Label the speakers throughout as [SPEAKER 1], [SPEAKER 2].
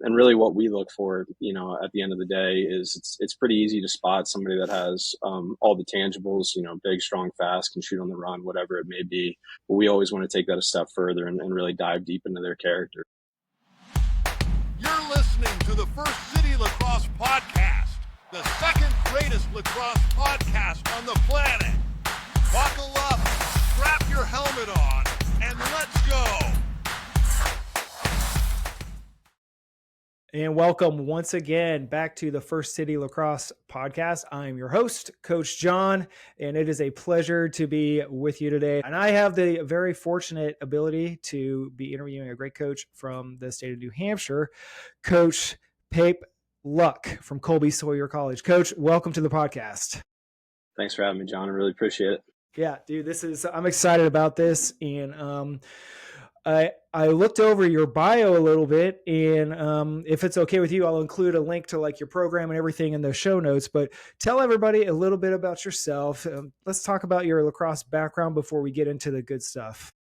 [SPEAKER 1] And really what we look for, at the end of the day is it's pretty easy to spot somebody that has all the tangibles, big, strong, fast, can shoot on the run, whatever it may be. But we always want to take that a step further and really dive deep into their character.
[SPEAKER 2] You're listening to the First City Lacrosse Podcast, the second greatest lacrosse podcast on the planet. Buckle up, strap your helmet on, and let's go.
[SPEAKER 3] And welcome once again back to the First City Lacrosse Podcast. I'm your host, Coach Jon, and it is a pleasure to be with you today. And I have the very fortunate ability to be interviewing a great coach from the state of New Hampshire, Coach Pape Lukk from Colby-Sawyer College. Coach, welcome to the podcast.
[SPEAKER 1] Thanks for having me, John. I really appreciate it.
[SPEAKER 3] Yeah, dude, I'm excited about this. And I looked over your bio a little bit, and if it's okay with you, I'll include a link to like your program and everything in the show notes, but tell everybody a little bit about yourself. Let's talk about your lacrosse background before we get into the good stuff.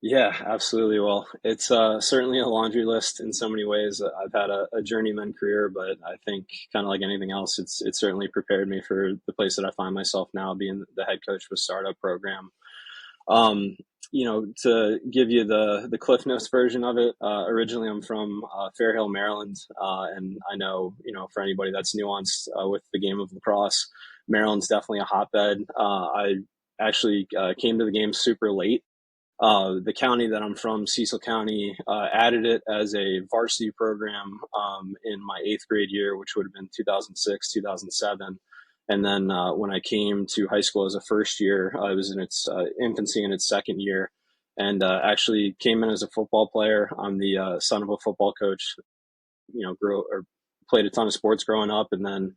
[SPEAKER 1] Yeah, absolutely. Well, it's certainly a laundry list in so many ways. I've had a journeyman career, but I think kind of like anything else, it's certainly prepared me for the place that I find myself now, being the head coach of a startup program. To give you the Cliff Notes version of it, originally I'm from Fairhill, Maryland. And I know, for anybody that's nuanced with the game of lacrosse, Maryland's definitely a hotbed. I actually came to the game super late. The county that I'm from, Cecil County, added it as a varsity program in my 8th grade year, which would have been 2006, 2007. And then when I came to high school as a first year, I was in its infancy in its second year, and actually came in as a football player. I'm the son of a football coach. Played a ton of sports growing up, and then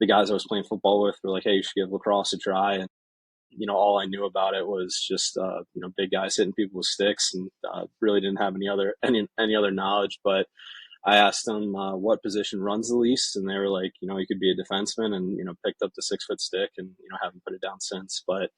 [SPEAKER 1] the guys I was playing football with were like, "Hey, you should give lacrosse a try." And all I knew about it was just big guys hitting people with sticks, and really didn't have any other knowledge. But I asked them what position runs the least, and they were like, he could be a defenseman, and picked up the 6-foot stick, and haven't put it down since. But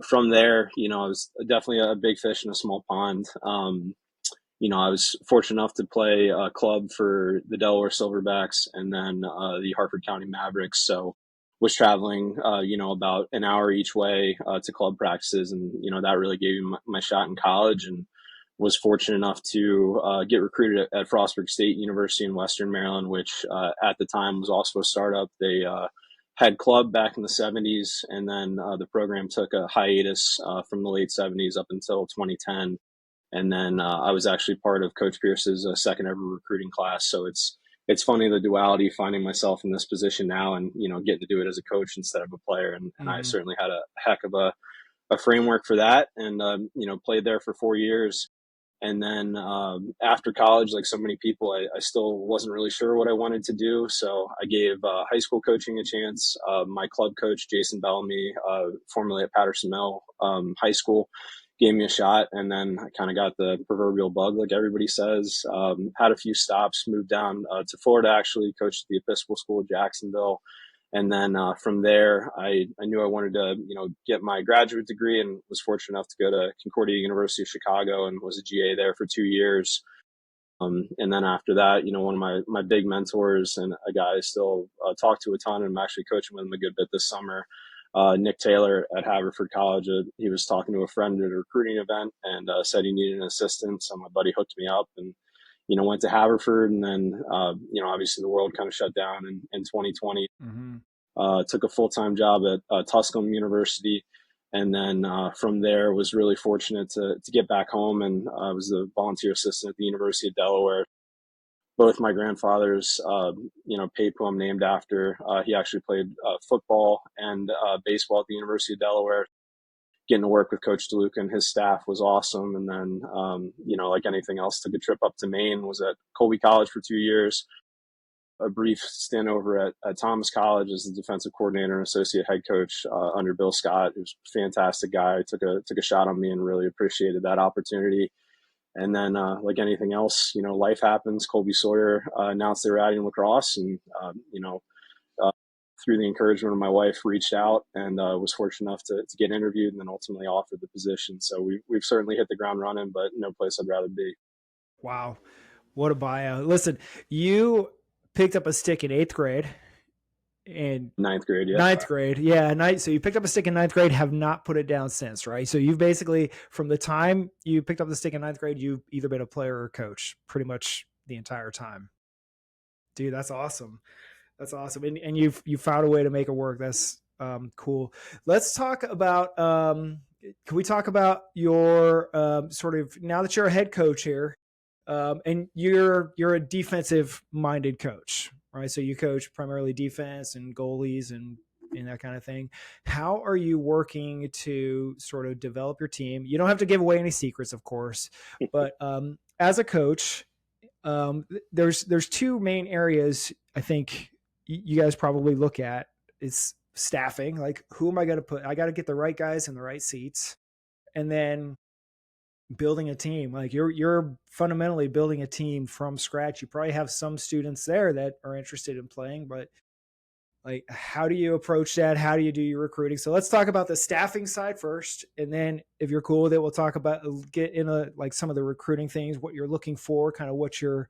[SPEAKER 1] from there, I was definitely a big fish in a small pond. I was fortunate enough to play a club for the Delaware Silverbacks and then the Harford County Mavericks. So was traveling, about an hour each way to club practices, and that really gave me my shot in college, and was fortunate enough to get recruited at Frostburg State University in Western Maryland, which at the time was also a startup. They had club back in the 70s, and then the program took a hiatus from the late 70s up until 2010. And then I was actually part of Coach Pierce's second ever recruiting class. So it's funny, the duality, finding myself in this position now and, getting to do it as a coach instead of a player. And I certainly had a heck of a framework for that, and, played there for 4 years. And then after college, like so many people, I still wasn't really sure what I wanted to do. So I gave high school coaching a chance. My club coach, Jason Bellamy, formerly at Patterson Mill High School, gave me a shot. And then I kind of got the proverbial bug, like everybody says. Had a few stops, moved down to Florida, actually, coached at the Episcopal School of Jacksonville. And then from there, I knew I wanted to, get my graduate degree, and was fortunate enough to go to Concordia University of Chicago and was a GA there for 2 years. And then after that, one of my big mentors, and a guy I still talk to a ton, and I'm actually coaching with him a good bit this summer, Nick Taylor at Haverford College. He was talking to a friend at a recruiting event and said he needed an assistant. So my buddy hooked me up, and went to Haverford, and then, obviously the world kind of shut down in 2020. Took a full-time job at Tusculum University. And then from there was really fortunate to get back home, and I was the volunteer assistant at the University of Delaware. Both my grandfathers, Pape, who I'm named after, he actually played football and baseball at the University of Delaware. Getting to work with Coach DeLuca and his staff was awesome. And then, like anything else, took a trip up to Maine, was at Colby College for 2 years, a brief stint over at Thomas College as the defensive coordinator and associate head coach under Bill Scott, who's a fantastic guy. Took a shot on me and really appreciated that opportunity. And then, like anything else, life happens. Colby-Sawyer announced they were adding lacrosse, and, through the encouragement of my wife, reached out and was fortunate enough to get interviewed and then ultimately offered the position. So we've certainly hit the ground running, but no place I'd rather be.
[SPEAKER 3] Wow. What a bio. Listen, you picked up a stick in 8th grade and
[SPEAKER 1] Ninth grade, yeah.
[SPEAKER 3] ninth grade. Yeah. So you picked up a stick in 9th grade, have not put it down since, right? So you've basically, from the time you picked up the stick in 9th grade, you've either been a player or a coach pretty much the entire time. Dude, that's awesome. That's awesome. And you found a way to make it work. That's cool. Let's talk about, can we talk about your sort of, now that you're a head coach here, and you're a defensive minded coach, right? So you coach primarily defense and goalies and that kind of thing. How are you working to sort of develop your team? You don't have to give away any secrets, of course, but as a coach, there's two main areas I think you guys probably look at. It's staffing, like who am I going to put? I got to get the right guys in the right seats, and then building a team. Like you're fundamentally building a team from scratch. You probably have some students there that are interested in playing, but like, how do you approach that? How do you do your recruiting? So let's talk about the staffing side first. And then if you're cool with it, we'll talk about, get into like some of the recruiting things, what you're looking for, kind of what your,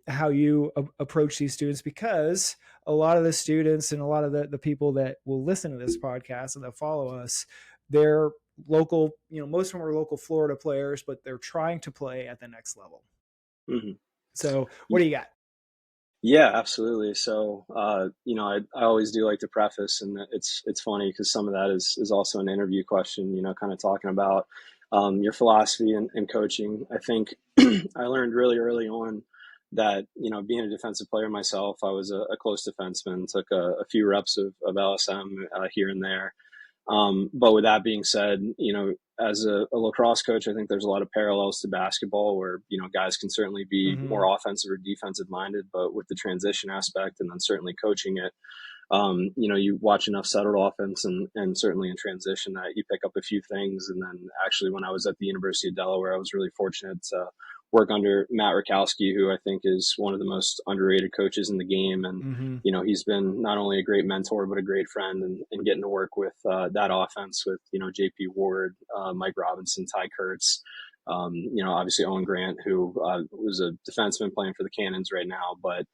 [SPEAKER 3] how you approach these students, because a lot of the students and a lot of the people that will listen to this podcast and that follow us, they're local, most of them are local Florida players, but they're trying to play at the next level.
[SPEAKER 1] Mm-hmm.
[SPEAKER 3] So what do you got?
[SPEAKER 1] Yeah, absolutely. So, I always do like to preface, and it's funny because some of that is also an interview question, kind of talking about your philosophy and coaching. I think I learned really early on that, being a defensive player myself, I was a close defenseman, took a few reps of LSM here and there. But with that being said, as a lacrosse coach, I think there's a lot of parallels to basketball where, guys can certainly be more offensive or defensive minded, but with the transition aspect and then certainly coaching it, you watch enough settled offense and certainly in transition that you pick up a few things. And then actually when I was at the University of Delaware, I was really fortunate to work under Matt Rakowski, who I think is one of the most underrated coaches in the game. And, he's been not only a great mentor, but a great friend, and getting to work with that offense with, JP Ward, Mike Robinson, Ty Kurtz, obviously Owen Grant, who was a defenseman playing for the Cannons right now, but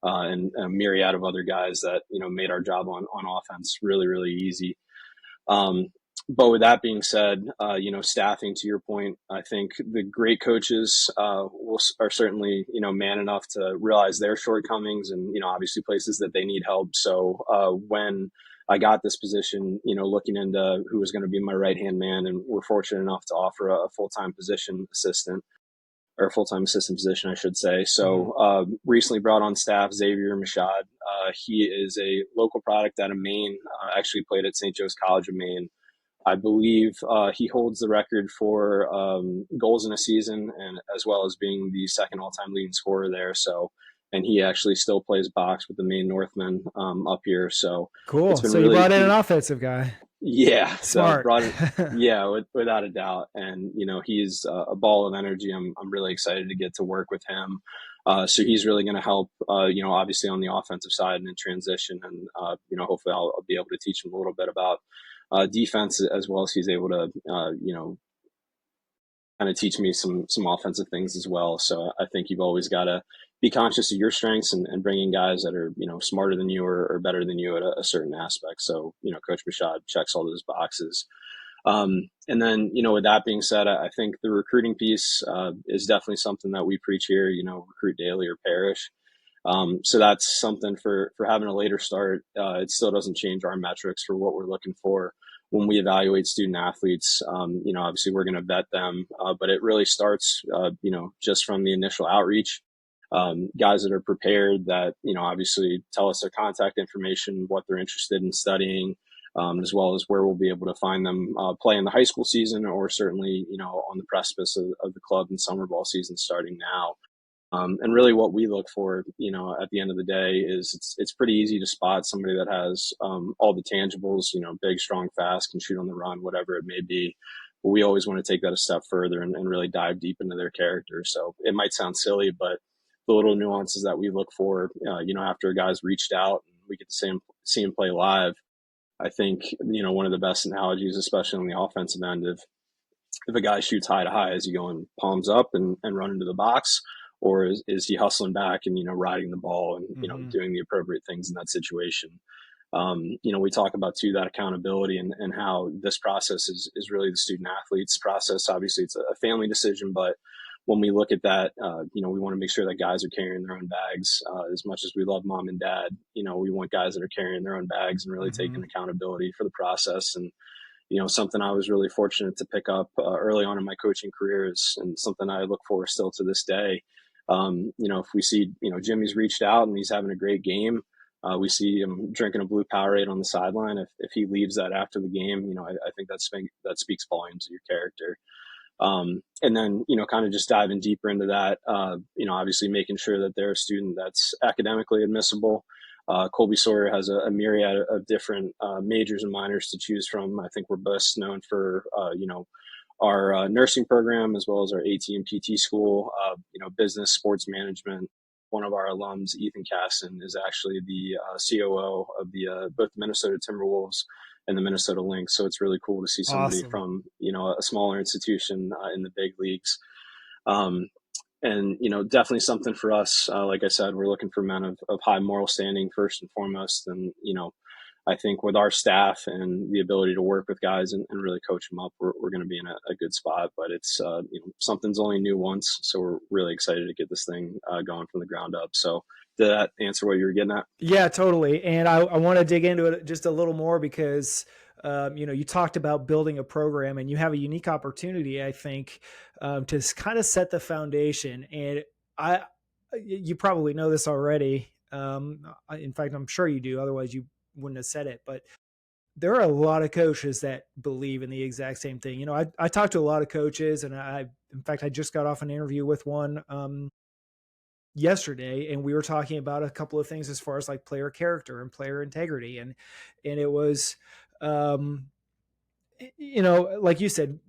[SPEAKER 1] and a myriad of other guys that, made our job on offense really, really easy. But with that being said, staffing, to your point, I think the great coaches are certainly, man enough to realize their shortcomings and, obviously places that they need help. So when I got this position, looking into who was going to be my right-hand man, and we're fortunate enough to offer a full-time position assistant, or a full-time assistant position, I should say. So recently brought on staff Xavier Mashad. He is a local product out of Maine, actually played at St. Joe's College of Maine. I believe he holds the record for goals in a season, and as well as being the second all-time leading scorer there. So, and he actually still plays box with the Maine Northmen up here. So
[SPEAKER 3] cool. So really, you brought in an offensive guy.
[SPEAKER 1] Yeah,
[SPEAKER 3] smart.
[SPEAKER 1] So brought it, yeah, without a doubt. And he's a ball of energy. I'm really excited to get to work with him. So he's really going to help, obviously on the offensive side and in transition, and hopefully I'll be able to teach him a little bit about defense, as well as he's able to, kind of teach me some offensive things as well. So I think you've always got to be conscious of your strengths and bringing guys that are, smarter than you or better than you at a certain aspect. So, Coach Mashad checks all those boxes. And then, with that being said, I think the recruiting piece is definitely something that we preach here, recruit daily or perish. So that's something for having a later start. It still doesn't change our metrics for what we're looking for when we evaluate student athletes. Obviously we're going to vet them, but it really starts, just from the initial outreach. Guys that are prepared, that, obviously tell us their contact information, what they're interested in studying, as well as where we'll be able to find them play in the high school season, or certainly, on the precipice of the club and summer ball season starting now. And really what we look for, at the end of the day is it's pretty easy to spot somebody that has all the tangibles, big, strong, fast, can shoot on the run, whatever it may be. But we always want to take that a step further and really dive deep into their character. So it might sound silly, but the little nuances that we look for, after a guy's reached out and we get to see him play live, I think, one of the best analogies, especially on the offensive end, if a guy shoots high to high, is he going palms up and run into the box, or is he hustling back and, riding the ball and,
[SPEAKER 3] Mm-hmm.
[SPEAKER 1] doing the appropriate things in that situation. We talk about too that accountability and how this process is really the student athlete's process. Obviously it's a family decision, but when we look at that, we want to make sure that guys are carrying their own bags. As much as we love mom and dad, we want guys that are carrying their own bags and really
[SPEAKER 3] Mm-hmm.
[SPEAKER 1] taking accountability for the process. And, something I was really fortunate to pick up early on in my coaching career is, and something I look for still to this day. If we see, Jimmy's reached out and he's having a great game, we see him drinking a blue Powerade on the sideline. If he leaves that after the game, I think that speaks volumes of your character. And then, kind of just diving deeper into that, obviously making sure that they're a student that's academically admissible. Colby-Sawyer has a myriad of different majors and minors to choose from. I think we're best known for, our nursing program as well as our AT and PT school, business, sports management. One of our alums, Ethan Casson, is actually the COO of both the Minnesota Timberwolves and the Minnesota Lynx. So it's really cool to see somebody
[SPEAKER 3] Awesome.
[SPEAKER 1] from, a smaller institution in the big leagues. And, definitely something for us. Like I said, we're looking for men of high moral standing first and foremost. And, I think with our staff and the ability to work with guys and really coach them up, we're going to be in a good spot. But it's, something's only new once. So we're really excited to get this thing going from the ground up. So did that answer what you were getting at?
[SPEAKER 3] Yeah, totally. And I want to dig into it just a little more because, you talked about building a program and you have a unique opportunity, I think, to kind of set the foundation. And you probably know this already. In fact, I'm sure you do. Otherwise you wouldn't have said it, but there are a lot of coaches that believe in the exact same thing. I talked to a lot of coaches and in fact, I just got off an interview with one, yesterday, and we were talking about a couple of things as far as like player character and player integrity. And it was, um, like you said,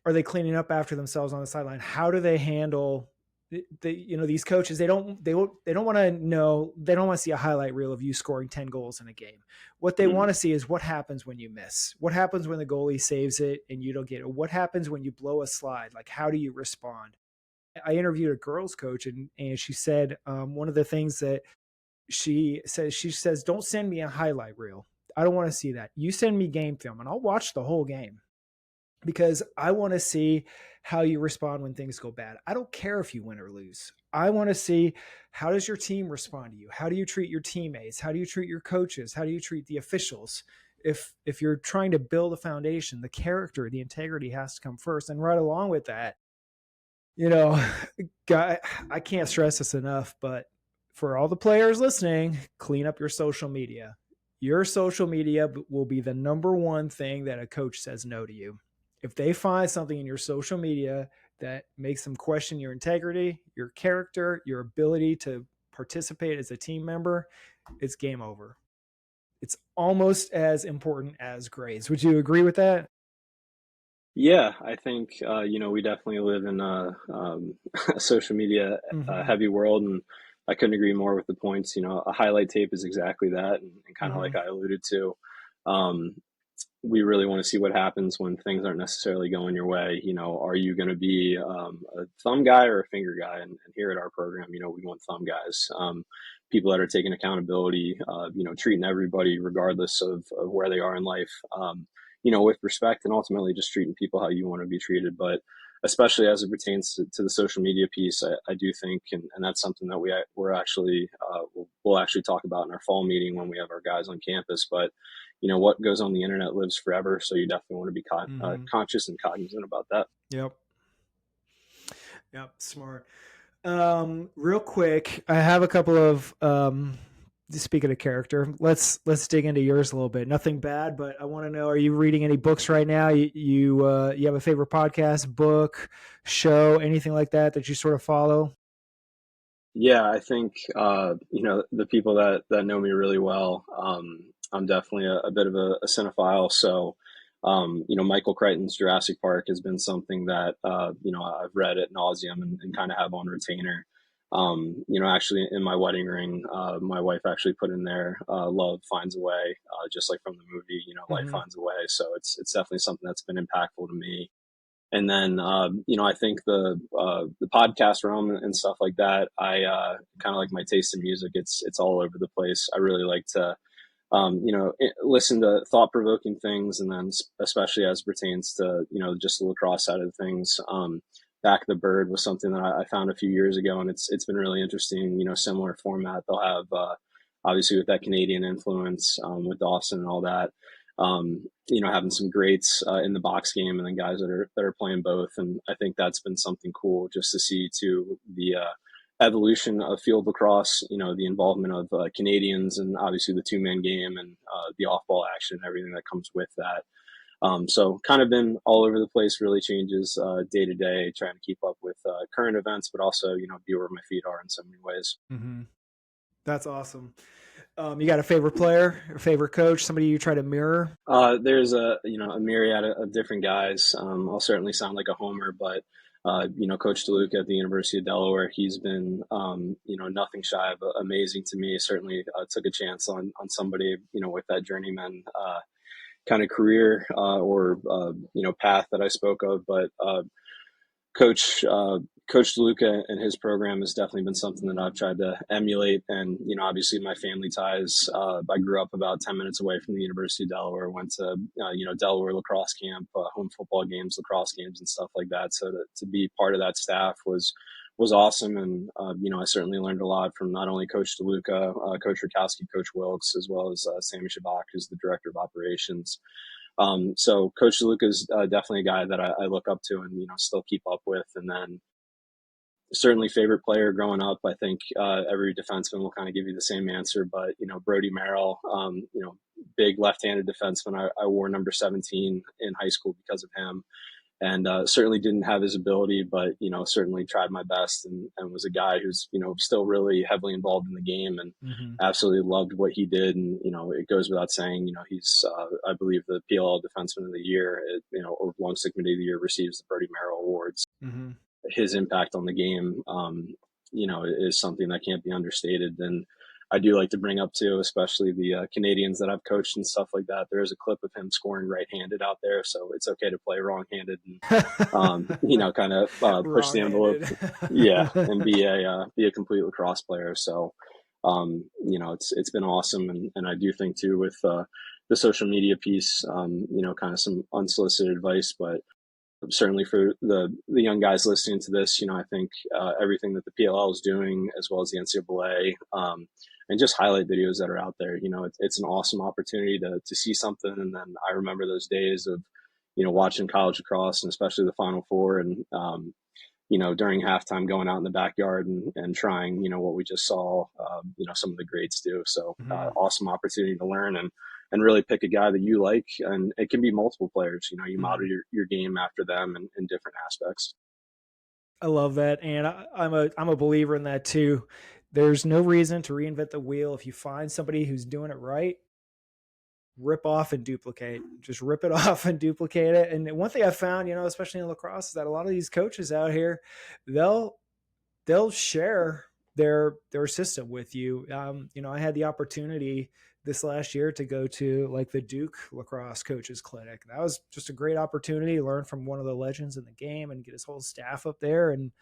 [SPEAKER 3] are they cleaning up after themselves on the sideline? How do they handle these coaches? They don't want to know, they don't want to see a highlight reel of you scoring 10 goals in a game. What they want to see is what happens when you miss, what happens when the goalie saves it and you don't get it, what happens when you blow a slide, like how do you respond? I interviewed a girls coach and she said, one of the things that she says, don't send me a highlight reel. I don't want to see that. You send me game film and I'll watch the whole game because I want to see how you respond when things go bad. I don't care if you win or lose. I want to see, how does your team respond to you? How do you treat your teammates? How do you treat your coaches? How do you treat the officials? If you're trying to build a foundation, the character, the integrity has to come first. And right along with that, I can't stress this enough, but for all the players listening, clean up your social media. Your social media will be the number one thing that a coach says no to you. If they find something in your social media that makes them question your integrity, your character, your ability to participate as a team member, it's game over. It's almost as important as grades. Would you agree with that?
[SPEAKER 1] Yeah, I think we definitely live in a social media
[SPEAKER 3] Mm-hmm.
[SPEAKER 1] heavy world, and I couldn't agree more with the points. A highlight tape is exactly that, and kind of
[SPEAKER 3] Mm-hmm.
[SPEAKER 1] like I alluded to, um, we really want to see what happens when things aren't necessarily going your way. Are you going to be a thumb guy or a finger guy? And here at our program, we want thumb guys, people that are taking accountability, treating everybody regardless of where they are in life. With respect and ultimately just treating people how you want to be treated. But especially as it pertains to the social media piece, I do think, and that's something that we'll actually talk about in our fall meeting when we have our guys on campus. But what goes on the internet lives forever, so you definitely want to be
[SPEAKER 3] Mm-hmm.
[SPEAKER 1] conscious and cognizant about that.
[SPEAKER 3] Yep. Yep. Smart. Real quick, I have a couple of speaking of character, let's dig into yours a little bit. Nothing bad, but I want to know, are you reading any books right now? You have a favorite podcast, book, show, anything like that you sort of follow?
[SPEAKER 1] Yeah, I think the people that know me really well. I'm definitely a bit of a cinephile, so Michael Crichton's Jurassic Park has been something that I've read at nauseum and kind of have on retainer. Actually, in my wedding ring, my wife actually put in there, "Love finds a way," just like from the movie, "Life
[SPEAKER 3] Mm-hmm.
[SPEAKER 1] finds a way." So it's definitely something that's been impactful to me. And then, I think the podcast realm and stuff like that, I kind of like my taste in music. It's all over the place. I really like to, listen to thought provoking things, and then especially as pertains to, just the lacrosse side of things. Back the Bird was something that I found a few years ago, and it's been really interesting. Similar format. They'll have obviously with that Canadian influence with Dawson and all that. Having some greats in the box game, and then guys that are playing both. And I think that's been something cool just to see to the evolution of field lacrosse, the involvement of Canadians, and obviously the 2-man game, and the off-ball action, everything that comes with that. So kind of been all over the place, really changes day to day, trying to keep up with current events, but also, be where my feet are in so many ways.
[SPEAKER 3] Mm-hmm. That's awesome. You got a favorite player, a favorite coach, somebody you try to mirror?
[SPEAKER 1] There's a myriad of different guys. I'll certainly sound like a homer, but Coach Lukk at the University of Delaware, he's been nothing shy of amazing to me. Certainly took a chance on somebody with that journeyman kind of career or path that I spoke of, but Coach Lukk and his program has definitely been something that I've tried to emulate. And, obviously my family ties, I grew up about 10 minutes away from the University of Delaware, went to, Delaware lacrosse camp, home football games, lacrosse games and stuff like that. So to be part of that staff was awesome. And, I certainly learned a lot from not only Coach DeLuca, Coach Rakowski, Coach Wilkes, as well as Sammy Shabak, who's the director of operations. So Coach Lukk is definitely a guy that I look up to and, still keep up with. And then certainly favorite player growing up, I think every defenseman will kind of give you the same answer, but, Brody Merrill, big left-handed defenseman. I wore number 17 in high school because of him. And certainly didn't have his ability, but, certainly tried my best, and was a guy who's, still really heavily involved in the game, and absolutely loved what he did. And, it goes without saying, he's, I believe, the PLL Defenseman of the Year, or Long Stick Committee of the Year receives the Brody Merrill Awards.
[SPEAKER 3] Mm-hmm.
[SPEAKER 1] His impact on the game, is something that can't be understated. And I do like to bring up too, especially the Canadians that I've coached and stuff like that. There is a clip of him scoring right-handed out there, so it's okay to play wrong-handed and kind of push the envelope, and be a complete lacrosse player. So it's been awesome, and I do think too with the social media piece, kind of some unsolicited advice, but certainly for the young guys listening to this, I think everything that the PLL is doing, as well as the NCAA, and just highlight videos that are out there. It's an awesome opportunity to see something. And then I remember those days of, watching college lacrosse, and especially the Final Four, and, during halftime going out in the backyard and trying, what we just saw, some of the greats do. So awesome opportunity to learn and really pick a guy that you like. And it can be multiple players, you model your game after them in different aspects.
[SPEAKER 3] I love that. And I'm a believer in that too. There's no reason to reinvent the wheel. If you find somebody who's doing it right, rip off and duplicate. Just rip it off and duplicate it. And one thing I found, especially in lacrosse, is that a lot of these coaches out here, they'll share their system with you. I had the opportunity this last year to go to like the Duke lacrosse coaches clinic. That was just a great opportunity to learn from one of the legends in the game and get his whole staff up there. And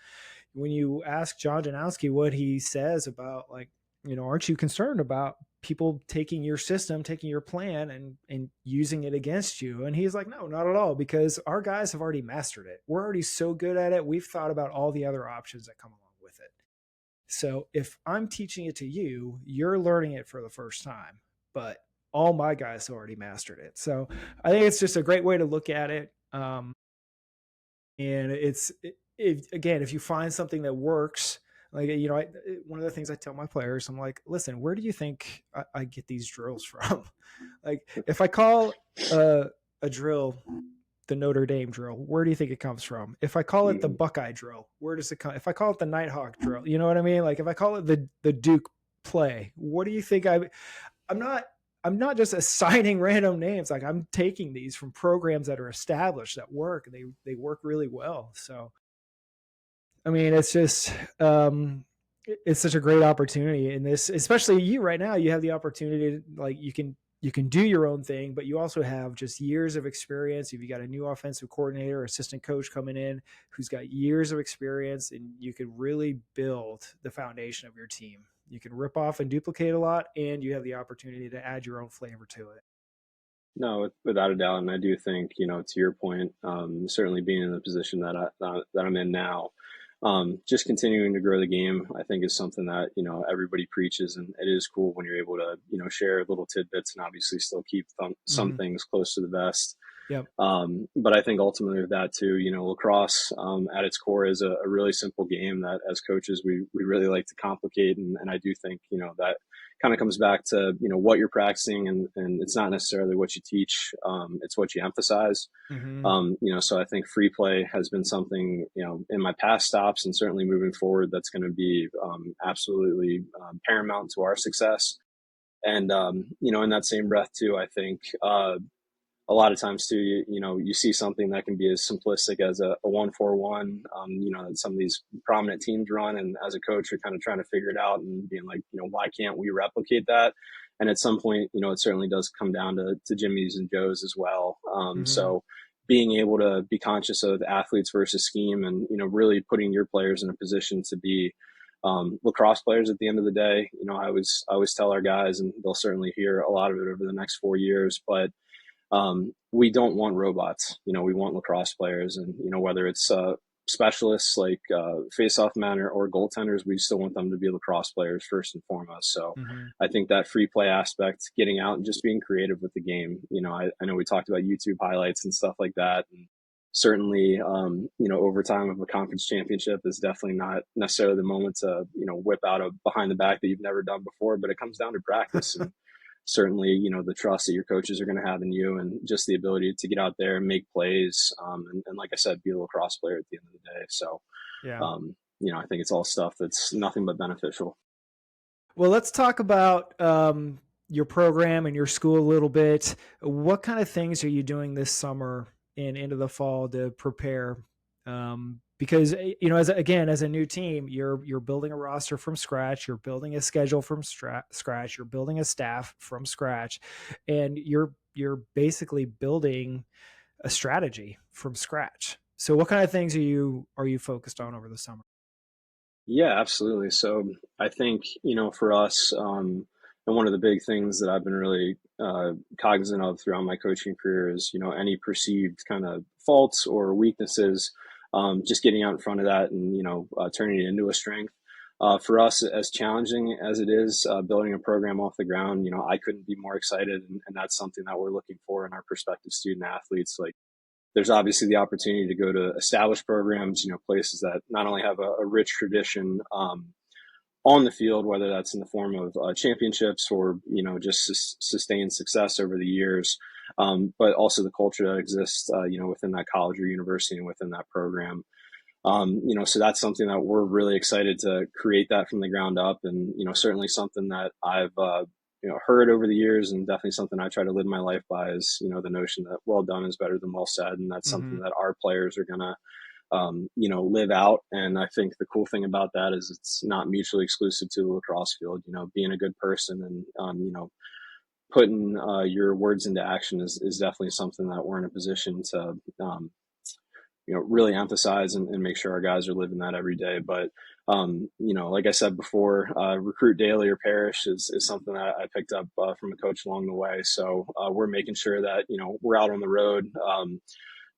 [SPEAKER 3] when you ask John Janowski what he says about, like, aren't you concerned about people taking your system, taking your plan and using it against you? And he's like, no, not at all, because our guys have already mastered it. We're already so good at it. We've thought about all the other options that come along with it. So if I'm teaching it to you, you're learning it for the first time, but all my guys have already mastered it. So I think it's just a great way to look at it. And if you find something that works, like, one of the things I tell my players, I'm like, listen, where do you think I get these drills from? Like, if I call a drill the Notre Dame drill, where do you think it comes from? If I call it the Buckeye drill, where does it come? If I call it the Nighthawk drill, you know what I mean? Like, if I call it the Duke play, what do you think? I'm not just assigning random names. Like, I'm taking these from programs that are established, that work. They work really well. So, I mean, it's just, it's such a great opportunity in this, especially you right now. You have the opportunity to, like, you can you can do your own thing, but you also have just years of experience. If you got a new offensive coordinator, assistant coach coming in who's got years of experience, and you can really build the foundation of your team. You can rip off and duplicate a lot, and you have the opportunity to add your own flavor to it.
[SPEAKER 1] No, without a doubt, and I do think, to your point, certainly being in the position that I'm in now, just continuing to grow the game, I think is something that everybody preaches, and it is cool when you're able to share little tidbits and obviously still keep some things close to the vest.
[SPEAKER 3] Yep.
[SPEAKER 1] But I think ultimately with that too, lacrosse at its core is a really simple game that as coaches we really like to complicate, and I do think that kind of comes back to what you're practicing, and it's not necessarily what you teach, it's what you emphasize. So I think free play has been something in my past stops, and certainly moving forward, that's going to be absolutely paramount to our success. And in that same breath too, I think a lot of times too, you see something that can be as simplistic as a 1-4-1, that some of these prominent teams run. And as a coach, you're kind of trying to figure it out and being like, why can't we replicate that? And at some point, it certainly does come down to Jimmy's and Joe's as well. So being able to be conscious of athletes versus scheme, and, really putting your players in a position to be lacrosse players at the end of the day. I always tell our guys, and they'll certainly hear a lot of it over the next 4 years, but we don't want robots. We want lacrosse players, and whether it's specialists like face-off men or goaltenders, we still want them to be lacrosse players first and foremost. So I think that free play aspect, getting out and just being creative with the game. I know we talked about YouTube highlights and stuff like that, and certainly overtime of a conference championship is definitely not necessarily the moment to whip out a behind the back that you've never done before, but it comes down to practice. And certainly, the trust that your coaches are going to have in you, and just the ability to get out there and make plays. And like I said, be a lacrosse player at the end of the day. So,
[SPEAKER 3] yeah.
[SPEAKER 1] I think it's all stuff that's nothing but beneficial.
[SPEAKER 3] Well, let's talk about your program and your school a little bit. What kind of things are you doing this summer and into the fall to prepare? Because, as a new team, you're building a roster from scratch, you're building a schedule from scratch, you're building a staff from scratch, and you're basically building a strategy from scratch. So what kind of things are you focused on over the summer?
[SPEAKER 1] Yeah, absolutely. So I think, for us, and one of the big things that I've been really cognizant of throughout my coaching career is, any perceived kind of faults or weaknesses, just getting out in front of that and, turning it into a strength. For us, as challenging as it is, building a program off the ground, I couldn't be more excited. And that's something that we're looking for in our prospective student athletes. Like, there's obviously the opportunity to go to established programs, places that not only have a rich tradition on the field, whether that's in the form of championships or, just sustained success over the years, but also the culture that exists, within that college or university and within that program. So that's something that we're really excited to create that from the ground up. And, certainly something that I've, heard over the years, and definitely something I try to live my life by is, the notion that well done is better than well said. And that's something that our players are going to, live out. And I think the cool thing about that is it's not mutually exclusive to the lacrosse field. Being a good person and, putting your words into action is definitely something that we're in a position to, really emphasize and make sure our guys are living that every day. But, like I said before, recruit daily or perish is something that I picked up from a coach along the way. So we're making sure that, we're out on the road.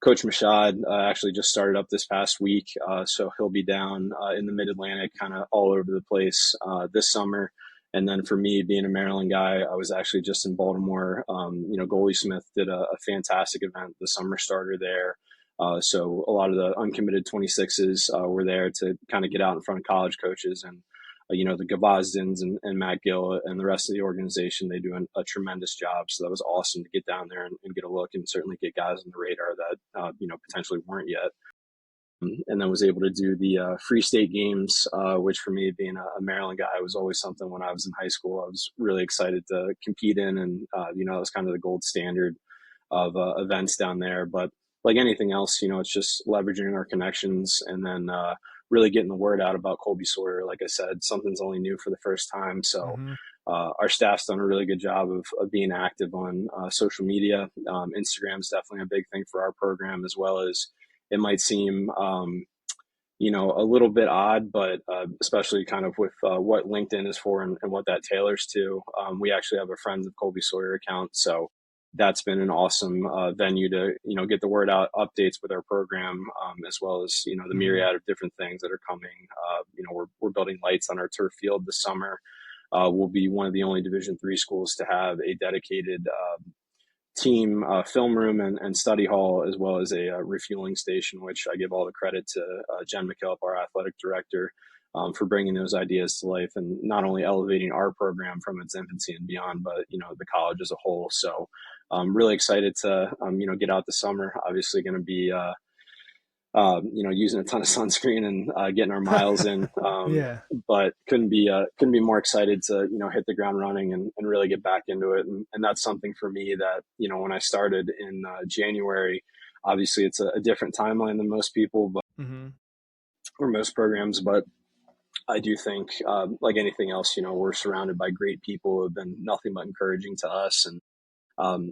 [SPEAKER 1] Coach Mashad actually just started up this past week. So he'll be down in the Mid-Atlantic, kind of all over the place this summer. And then for me, being a Maryland guy, I was actually just in Baltimore. Goalie Smith did a fantastic event, the summer starter there. So a lot of the uncommitted 26s were there to kind of get out in front of college coaches, and the Gavazdins and Matt Gill and the rest of the organization, they do a tremendous job. So that was awesome to get down there and get a look, and certainly get guys on the radar that potentially weren't yet. And then was able to do the Free State games, which for me, being a Maryland guy, was always something when I was in high school I was really excited to compete in, and it was kind of the gold standard of events down there. But like anything else, it's just leveraging our connections, and then really getting the word out about Colby-Sawyer. Like I said, something's only new for the first time. So our staff's done a really good job of being active on social media. Instagram is definitely a big thing for our program, as well as it might seem, a little bit odd, but especially kind of with what LinkedIn is for and what that tailors to. We actually have a Friends of Colby-Sawyer account. So that's been an awesome venue to, get the word out, updates with our program, as well as, the myriad of different things that are coming. We're building lights on our turf field this summer. We'll be one of the only Division III schools to have a dedicated team film room and study hall, as well as a refueling station, which I give all the credit to Jen McKillop, our athletic director, for bringing those ideas to life and not only elevating our program from its infancy and beyond, but, the college as a whole. So I'm really excited to, get out this summer. Obviously going to be, using a ton of sunscreen and getting our miles in.
[SPEAKER 3] Yeah.
[SPEAKER 1] But couldn't be more excited to, hit the ground running and really get back into it. And that's something for me that, when I started in January, obviously it's a different timeline than most people, but or most programs, but I do think, like anything else, we're surrounded by great people who have been nothing but encouraging to us. And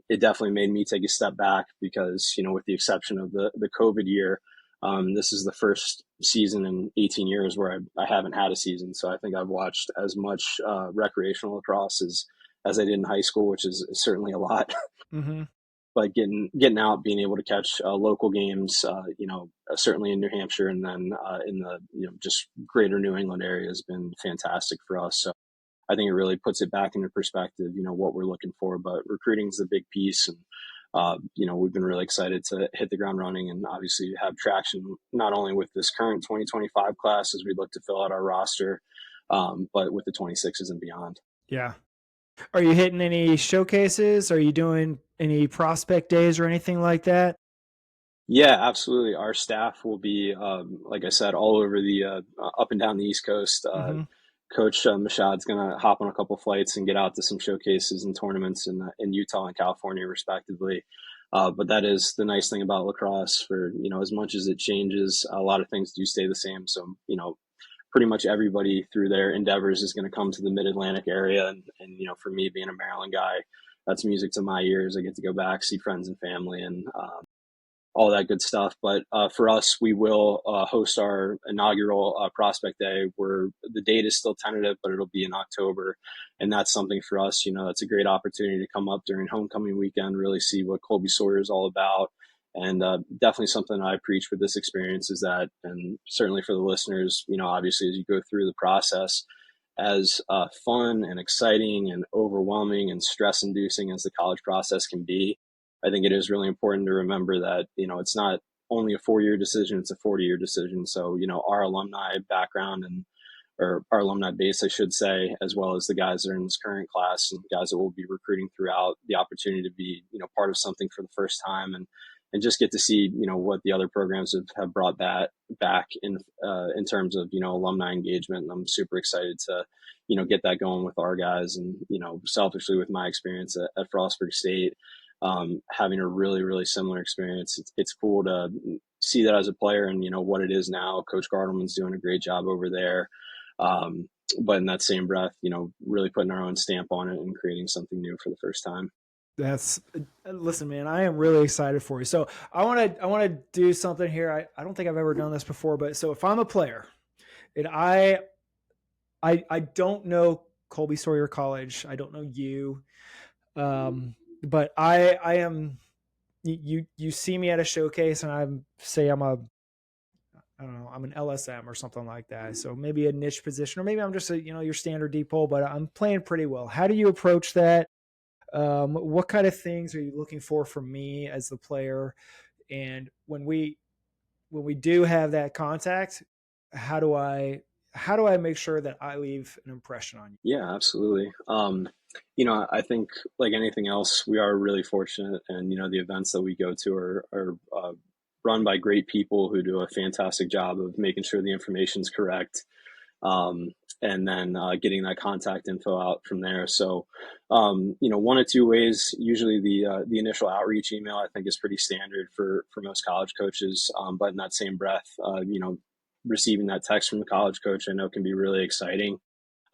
[SPEAKER 1] it definitely made me take a step back because, with the exception of the COVID year, this is the first season in 18 years where I haven't had a season. So I think I've watched as much recreational lacrosse as I did in high school, which is certainly a lot. But getting out, being able to catch local games, certainly in New Hampshire and then in the just greater New England area has been fantastic for us. So I think it really puts it back into perspective, what we're looking for. But recruiting is a big piece, and we've been really excited to hit the ground running and obviously have traction not only with this current 2025 class as we look to fill out our roster, but with the 26s and beyond.
[SPEAKER 3] Yeah. Are you hitting any showcases? Are you doing any prospect days or anything like that?
[SPEAKER 1] Yeah, absolutely. Our staff will be, like I said, all over the up and down the East Coast. Coach Mashad's going to hop on a couple flights and get out to some showcases and tournaments in Utah and California, respectively. But that is the nice thing about lacrosse. For as much as it changes, a lot of things do stay the same. So pretty much everybody through their endeavors is going to come to the Mid-Atlantic area, and for me being a Maryland guy, that's music to my ears. I get to go back, see friends and family, and all that good stuff. But for us, we will host our inaugural prospect day, where the date is still tentative, but it'll be in October. And that's something for us, that's a great opportunity to come up during homecoming weekend, really see what Colby-Sawyer is all about. And definitely something I preach for this experience is that, and certainly for the listeners, obviously as you go through the process, as fun and exciting and overwhelming and stress inducing as the college process can be, I think it is really important to remember that, it's not only a 4-year decision, it's a 40-year decision. So, our alumni background or our alumni base, I should say, as well as the guys that are in this current class and guys that will be recruiting throughout, the opportunity to be, part of something for the first time and just get to see, what the other programs have brought that back in terms of, alumni engagement. And I'm super excited to, get that going with our guys and, selfishly with my experience at Frostburg State. Having a really, really similar experience. It's cool to see that as a player and, what it is now. Coach Gardelman's doing a great job over there. But in that same breath, really putting our own stamp on it and creating something new for the first time.
[SPEAKER 3] Listen, man, I am really excited for you. So I want to do something here. I don't think I've ever done this before, but so if I'm a player and I don't know Colby-Sawyer College, I don't know you, but I am, you see me at a showcase and I'm an LSM or something like that. So maybe a niche position, or maybe I'm just your standard deep pole, but I'm playing pretty well. How do you approach that? What kind of things are you looking for from me as the player? And when we do have that contact, how do I make sure that I leave an impression on you?
[SPEAKER 1] Yeah, absolutely. I think like anything else, we are really fortunate, and the events that we go to are run by great people who do a fantastic job of making sure the information's correct. And then getting that contact info out from there. So, one of two ways. Usually, the initial outreach email I think is pretty standard for most college coaches. But in that same breath, receiving that text from the college coach, I know can be really exciting.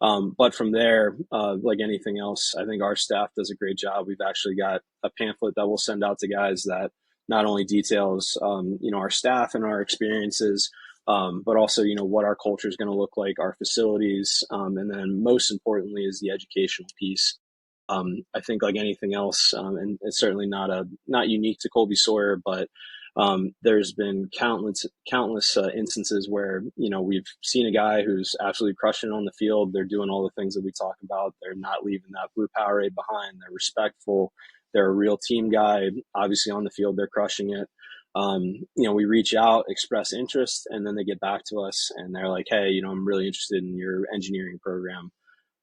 [SPEAKER 1] But from there, like anything else, I think our staff does a great job. We've actually got a pamphlet that we'll send out to guys that not only details, our staff and our experiences, but also, what our culture is going to look like, our facilities. And then most importantly is the educational piece. I think like anything else, and it's certainly not unique to Colby-Sawyer, but there's been countless instances where, we've seen a guy who's absolutely crushing it on the field. They're doing all the things that we talk about. They're not leaving that blue Powerade behind. They're respectful. They're a real team guy. Obviously on the field, they're crushing it. We reach out, express interest, and then they get back to us and they're like, hey, I'm really interested in your engineering program.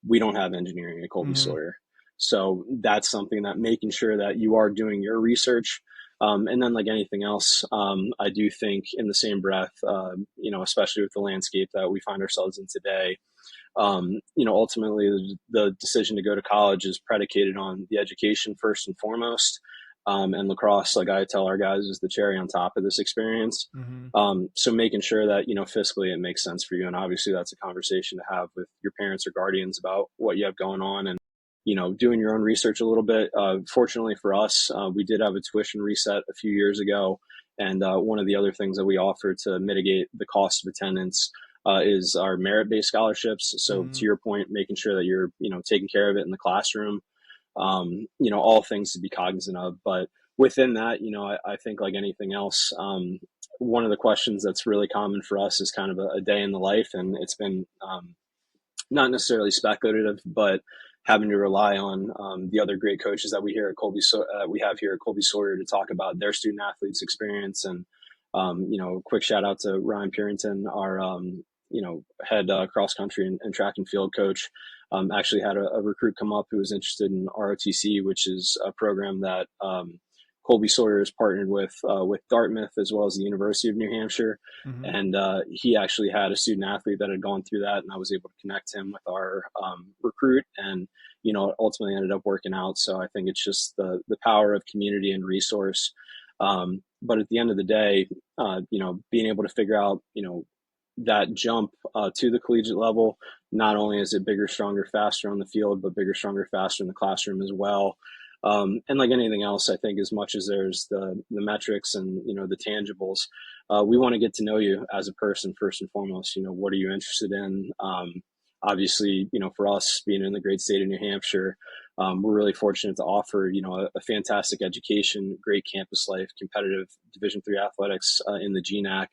[SPEAKER 1] We don't have engineering at Colby-Sawyer. So that's something that making sure that you are doing your research. And then like anything else, I do think in the same breath, especially with the landscape that we find ourselves in today, ultimately the decision to go to college is predicated on the education first and foremost. And lacrosse, like I tell our guys, is the cherry on top of this experience. So making sure that, fiscally it makes sense for you. And obviously that's a conversation to have with your parents or guardians about what you have going on and, doing your own research a little bit. Fortunately for us, we did have a tuition reset a few years ago. And one of the other things that we offer to mitigate the cost of attendance is our merit-based scholarships. So to your point, making sure that you're, taking care of it in the classroom, all things to be cognizant of. But within that, I think like anything else, one of the questions that's really common for us is kind of a day in the life. And it's been not necessarily speculative, but having to rely on the other great coaches that we have here at Colby-Sawyer to talk about their student athletes experience. And, quick shout out to Ryan Purington, our, head cross country and track and field coach. Actually had a recruit come up who was interested in ROTC, which is a program that Colby-Sawyer is partnered with Dartmouth as well as the University of New Hampshire. And he actually had a student athlete that had gone through that, and I was able to connect him with our recruit, and ultimately ended up working out. So I think it's just the power of community and resource. But at the end of the day, being able to figure out that jump to the collegiate level, not only is it bigger, stronger, faster on the field, but bigger, stronger, faster in the classroom as well. And like anything else, I think as much as there's the metrics and, the tangibles, we want to get to know you as a person first and foremost. What are you interested in? Obviously, for us being in the great state of New Hampshire, we're really fortunate to offer, a fantastic education, great campus life, competitive Division III athletics in the GNAC.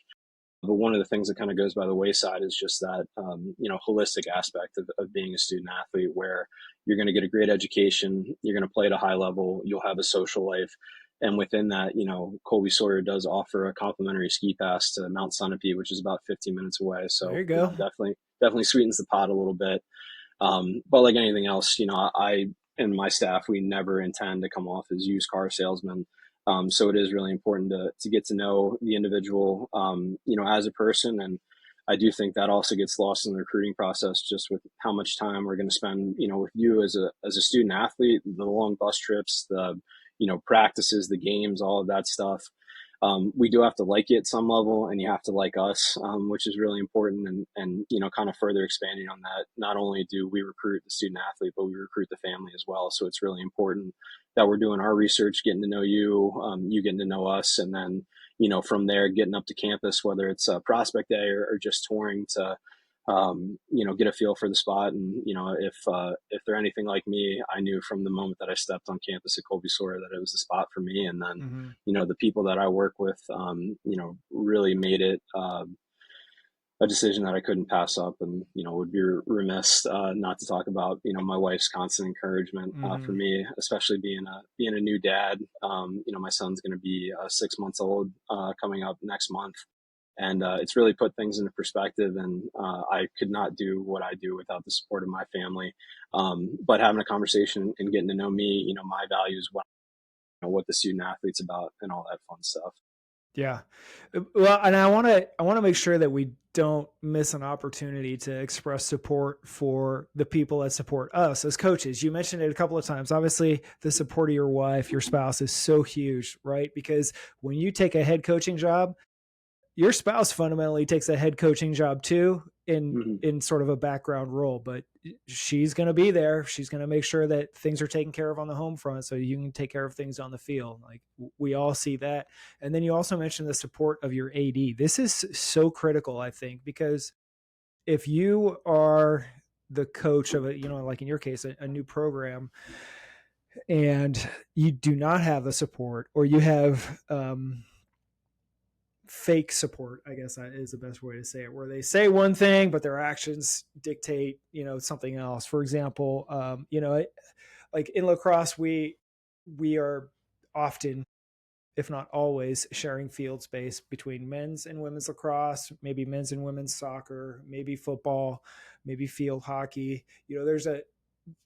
[SPEAKER 1] But one of the things that kind of goes by the wayside is just that, holistic aspect of being a student athlete, where you're going to get a great education, you're going to play at a high level, you'll have a social life. And within that, Colby-Sawyer does offer a complimentary ski pass to Mount Sunapee, which is about 15 minutes away. So
[SPEAKER 3] there you go.
[SPEAKER 1] Definitely sweetens the pot a little bit. But like anything else, I and my staff, we never intend to come off as used car salesmen. So it is really important to get to know the individual, as a person. And I do think that also gets lost in the recruiting process, just with how much time we're going to spend, with you as a student athlete, the long bus trips, the, practices, the games, all of that stuff. We do have to like you at some level, and you have to like us, which is really important. And, kind of further expanding on that, not only do we recruit the student athlete, but we recruit the family as well. So it's really important that we're doing our research, getting to know you, you getting to know us. And then, from there, getting up to campus, whether it's a prospect day or just touring to, get a feel for the spot. And, if they're anything like me, I knew from the moment that I stepped on campus at Colby-Sawyer that it was the spot for me. And then, the people that I work with, really made it a decision that I couldn't pass up, and, would be remiss not to talk about, my wife's constant encouragement for me, especially being a new dad. My son's going to be 6 months old coming up next month. And it's really put things into perspective, and I could not do what I do without the support of my family. But having a conversation and getting to know me, my values, what the student athlete's about, and all that fun stuff.
[SPEAKER 3] Yeah. Well, and I want to make sure that we don't miss an opportunity to express support for the people that support us as coaches. You mentioned it a couple of times. Obviously, the support of your wife, your spouse is so huge, right? Because when you take a head coaching job, your spouse fundamentally takes a head coaching job too
[SPEAKER 1] Mm-hmm.
[SPEAKER 3] in sort of a background role, but she's going to be there. She's going to make sure that things are taken care of on the home front so you can take care of things on the field. Like we all see that. And then you also mentioned the support of your AD. This is so critical, I think, because if you are the coach of a, like in your case, a new program, and you do not have the support, or you have fake support, I guess that is the best way to say it, where they say one thing but their actions dictate something else. For example, like in lacrosse, we are often, if not always, sharing field space between men's and women's lacrosse, maybe men's and women's soccer, maybe football, maybe field hockey.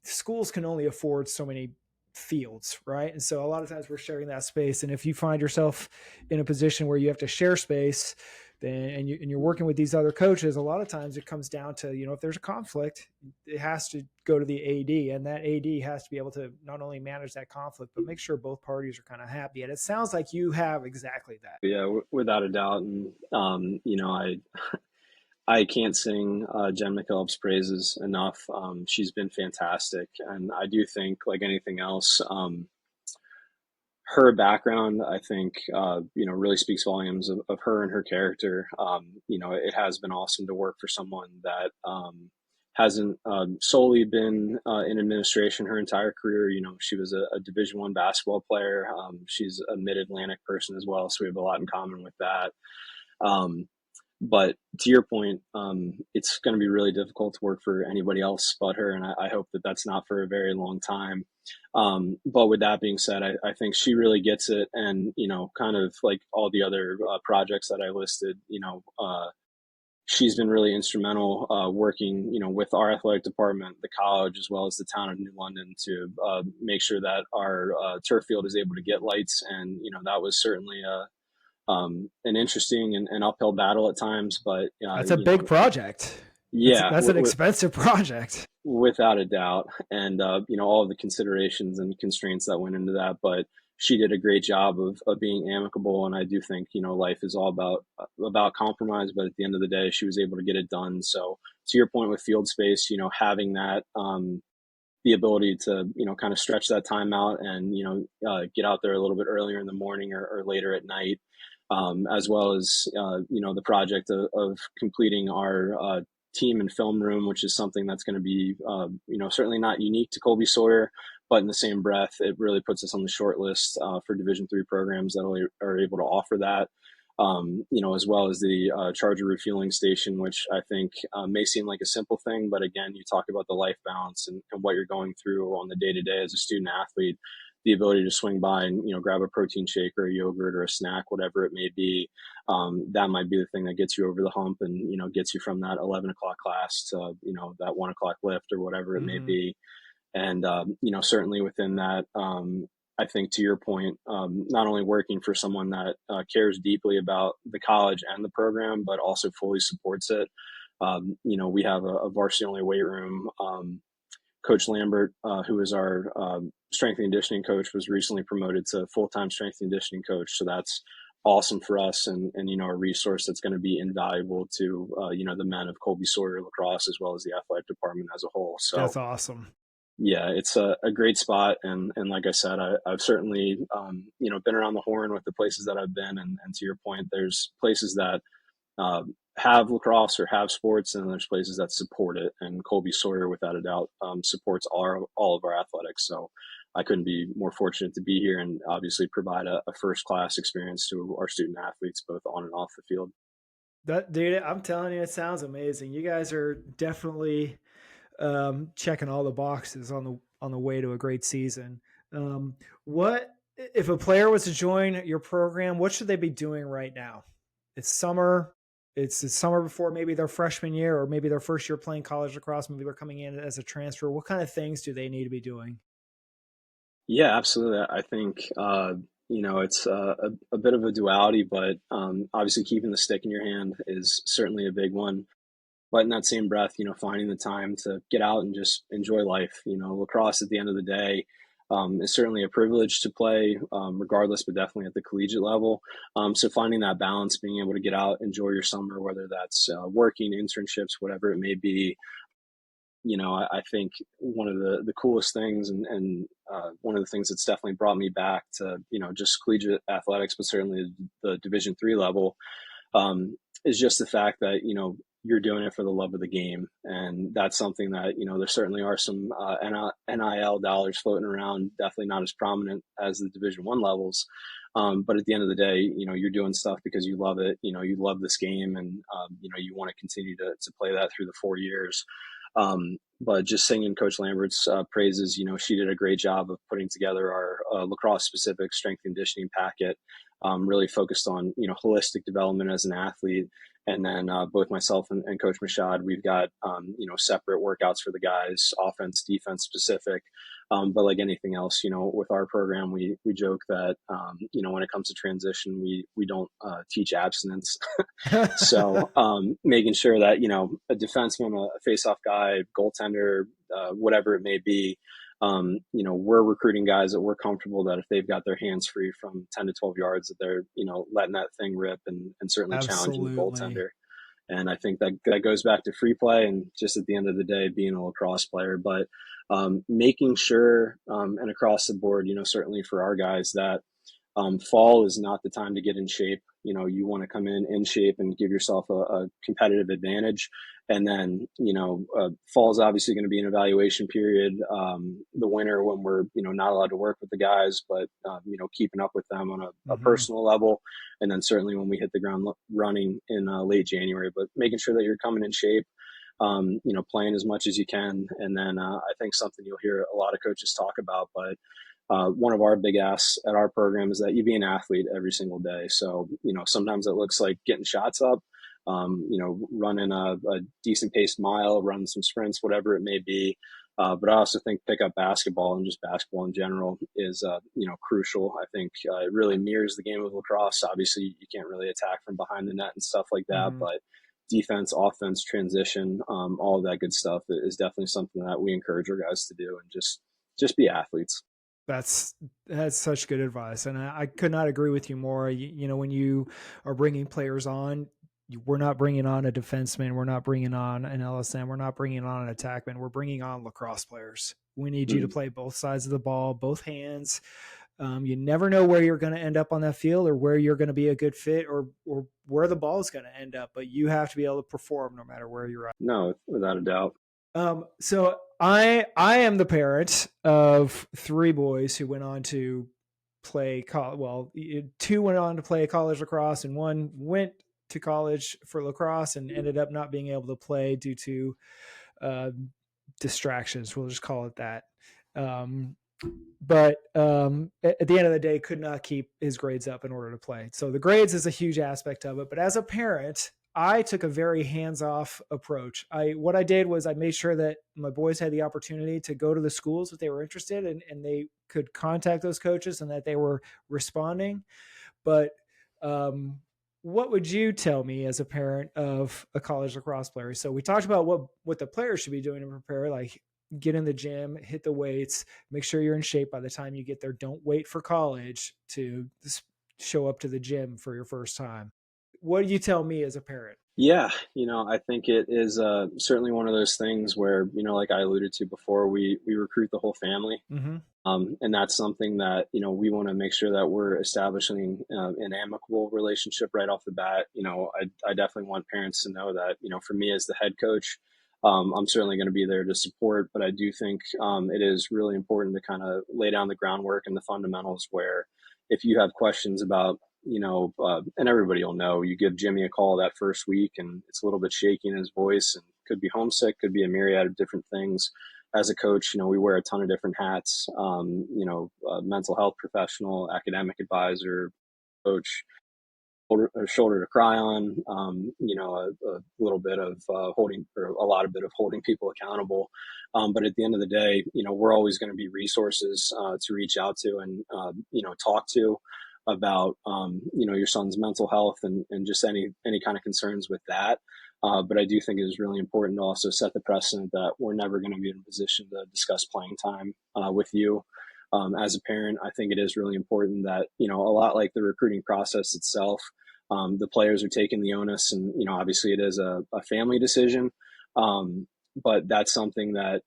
[SPEAKER 3] Schools can only afford so many fields, right? And so a lot of times we're sharing that space. And if you find yourself in a position where you have to share space, then and you're working with these other coaches, a lot of times it comes down to, if there's a conflict, it has to go to the AD, and that AD has to be able to not only manage that conflict, but make sure both parties are kind of happy. And it sounds like you have exactly that.
[SPEAKER 1] Yeah, without a doubt. And, I can't sing Jen McKillop's praises enough. She's been fantastic. And I do think, like anything else, her background, I think, really speaks volumes of her and her character. It has been awesome to work for someone that hasn't solely been in administration her entire career. She was a Division I basketball player. She's a Mid-Atlantic person as well, so we have a lot in common with that. But to your point, it's going to be really difficult to work for anybody else but her, and I hope that that's not for a very long time. But with that being said, I think she really gets it, and kind of like all the other projects that I listed, she's been really instrumental working, with our athletic department, the college, as well as the town of New London to make sure that our turf field is able to get lights, and that was certainly an interesting and uphill battle at times, but
[SPEAKER 3] That's a big project.
[SPEAKER 1] Yeah,
[SPEAKER 3] that's an expensive project,
[SPEAKER 1] without a doubt, and all of the considerations and constraints that went into that. But she did a great job of being amicable, and I do think life is all about compromise. But at the end of the day, she was able to get it done. So to your point with field space, having that the ability to kind of stretch that time out and get out there a little bit earlier in the morning or later at night. As well as the project of completing our team and film room, which is something that's going to be certainly not unique to Colby-Sawyer, but in the same breath, it really puts us on the short list for Division III programs that are able to offer that. As well as the charger refueling station, which I think may seem like a simple thing, but again, you talk about the life balance and what you're going through on the day-to-day as a student athlete. The ability to swing by and grab a protein shake or a yogurt or a snack, whatever it may be, that might be the thing that gets you over the hump and gets you from that 11 o'clock class to that 1 o'clock lift or whatever it may be. And certainly within that, I think to your point, not only working for someone that cares deeply about the college and the program, but also fully supports it. We have a varsity only weight room. Coach Lambert, who is our strength and conditioning coach, was recently promoted to full-time strength and conditioning coach. So that's awesome for us and a resource that's going to be invaluable to, the men of Colby-Sawyer lacrosse, as well as the athletic department as a whole. So
[SPEAKER 3] that's awesome.
[SPEAKER 1] Yeah, it's a great spot. And like I said, I've certainly, been around the horn with the places that I've been. And to your point, there's places that have lacrosse or have sports, and there's places that support it. And Colby-Sawyer, without a doubt, supports all of our athletics. So I couldn't be more fortunate to be here and obviously provide a first-class experience to our student athletes, both on and off the field.
[SPEAKER 3] Dude, I'm telling you, it sounds amazing. You guys are definitely checking all the boxes on the way to a great season. What if a player was to join your program? What should they be doing right now? It's summer. It's the summer before maybe their freshman year or maybe their first year playing college lacrosse. Maybe they're coming in as a transfer. What kind of things do they need to be doing?
[SPEAKER 1] Yeah, absolutely. I think it's a bit of a duality, but obviously keeping the stick in your hand is certainly a big one. But in that same breath, finding the time to get out and just enjoy life. Lacrosse at the end of the day, is certainly a privilege to play, regardless, but definitely at the collegiate level. So finding that balance, being able to get out, enjoy your summer, whether that's working, internships, whatever it may be. I think one of the coolest things and one of the things that's definitely brought me back to, just collegiate athletics, but certainly the Division III level, is just the fact that, you're doing it for the love of the game. And that's something that, there certainly are some NIL dollars floating around, definitely not as prominent as the Division I levels. But at the end of the day, you're doing stuff because you love it. You love this game, and, you want to continue to play that through the 4 years. But just singing Coach Lambert's praises, she did a great job of putting together our lacrosse specific strength conditioning packet, really focused on, holistic development as an athlete. And then both myself and Coach Mashad, we've got, separate workouts for the guys, offense, defense specific. But like anything else, with our program, we joke that, when it comes to transition, we don't teach abstinence. So making sure that, a defenseman, a face-off guy, goaltender, whatever it may be, we're recruiting guys that we're comfortable that if they've got their hands free from 10 to 12 yards, that they're, letting that thing rip and certainly challenging the goaltender. And I think that goes back to free play and just at the end of the day, being a lacrosse player. But making sure, and across the board, certainly for our guys, that fall is not the time to get in shape. You want to come in shape and give yourself a competitive advantage. And then, fall is obviously going to be an evaluation period. The winter when we're, not allowed to work with the guys, but, keeping up with them on a personal level. And then certainly when we hit the ground running in late January, but making sure that you're coming in shape, playing as much as you can. And then I think something you'll hear a lot of coaches talk about, but one of our big asks at our program is that you be an athlete every single day. So, sometimes it looks like getting shots up, running a decent paced mile, running some sprints, whatever it may be. But I also think pickup basketball and just basketball in general is, crucial. I think it really mirrors the game of lacrosse. Obviously, you can't really attack from behind the net and stuff like that, but defense, offense, transition, all of that good stuff is definitely something that we encourage our guys to do and just be athletes.
[SPEAKER 3] That's such good advice. And I could not agree with you more. When you are bringing players on, we're not bringing on a defenseman. We're not bringing on an LSM. We're not bringing on an attackman. We're bringing on lacrosse players. We need you to play both sides of the ball, both hands. You never know where you're going to end up on that field or where you're going to be a good fit or where the ball is going to end up, but you have to be able to perform no matter where you're at.
[SPEAKER 1] No, without a doubt.
[SPEAKER 3] So I am the parent of 3 boys who went on to play well, 2 went on to play college lacrosse and 1 went to college for lacrosse and ended up not being able to play due to distractions. We'll just call it that. But at the end of the day, could not keep his grades up in order to play. So the grades is a huge aspect of it. But as a parent, I took a very hands-off approach. What I did was I made sure that my boys had the opportunity to go to the schools if they were interested and they could contact those coaches and that they were responding. But what would you tell me as a parent of a college lacrosse player? So we talked about what the players should be doing to prepare, like get in the gym, hit the weights, make sure you're in shape by the time you get there. Don't wait for college to show up to the gym for your first time. What do you tell me as a parent?
[SPEAKER 1] Yeah, I think it is certainly one of those things where, like I alluded to before, we recruit the whole family. And that's something that, we want to make sure that we're establishing an amicable relationship right off the bat. I definitely want parents to know that, for me as the head coach, I'm certainly going to be there to support, but I do think it is really important to kind of lay down the groundwork and the fundamentals where if you have questions about, and everybody will know, you give Jimmy a call that first week and it's a little bit shaky in his voice and could be homesick, could be a myriad of different things. As a coach, we wear a ton of different hats, mental health professional, academic advisor, coach, shoulder to cry on, a little bit of holding, or a lot of bit of holding people accountable. But at the end of the day, we're always going to be resources to reach out to and, talk to about, your son's mental health and just any kind of concerns with that. But I do think it is really important to also set the precedent that we're never going to be in a position to discuss playing time with you. as a parent, I think it is really important that, a lot like the recruiting process itself, the players are taking the onus, and, obviously it is a family decision. But that's something that,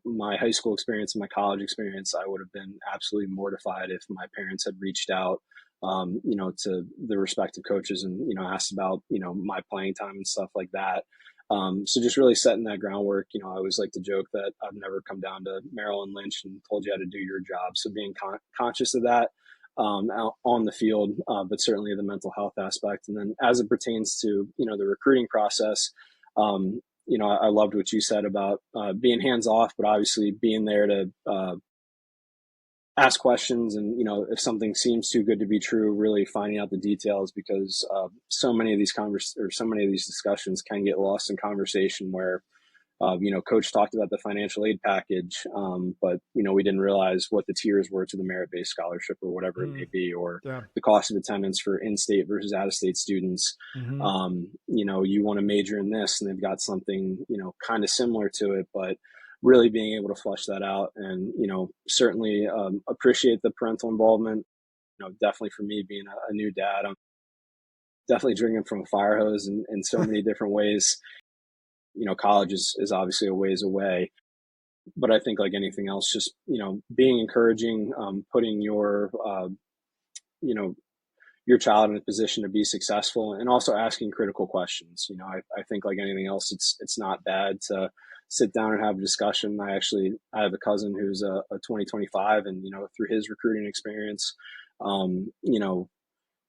[SPEAKER 1] my high school experience and my college experience, I would have been absolutely mortified if my parents had reached out, to the respective coaches and, asked about, my playing time and stuff like that. So just really setting that groundwork. I always like to joke that I've never come down to Maryland Lynch and told you how to do your job. So being conscious of that, out on the field, but certainly the mental health aspect. And then as it pertains to, the recruiting process, I loved what you said about being hands off, but obviously being there to ask questions. And, if something seems too good to be true, really finding out the details, because so many of these discussions can get lost in conversation where, coach talked about the financial aid package, but, we didn't realize what the tiers were to the merit-based scholarship or whatever it may be, or the cost of attendance for in-state versus out-of-state students. You want to major in this, and they've got something, kind of similar to it, but really being able to flush that out, and, certainly appreciate the parental involvement. Definitely for me, being a new dad, I'm definitely drinking from a fire hose in so many different ways. College is obviously a ways away, but I think like anything else, just, being encouraging, putting your child in a position to be successful, and also asking critical questions. I think like anything else, it's not bad to sit down and have a discussion. I have a cousin who's a 2025, and, through his recruiting experience,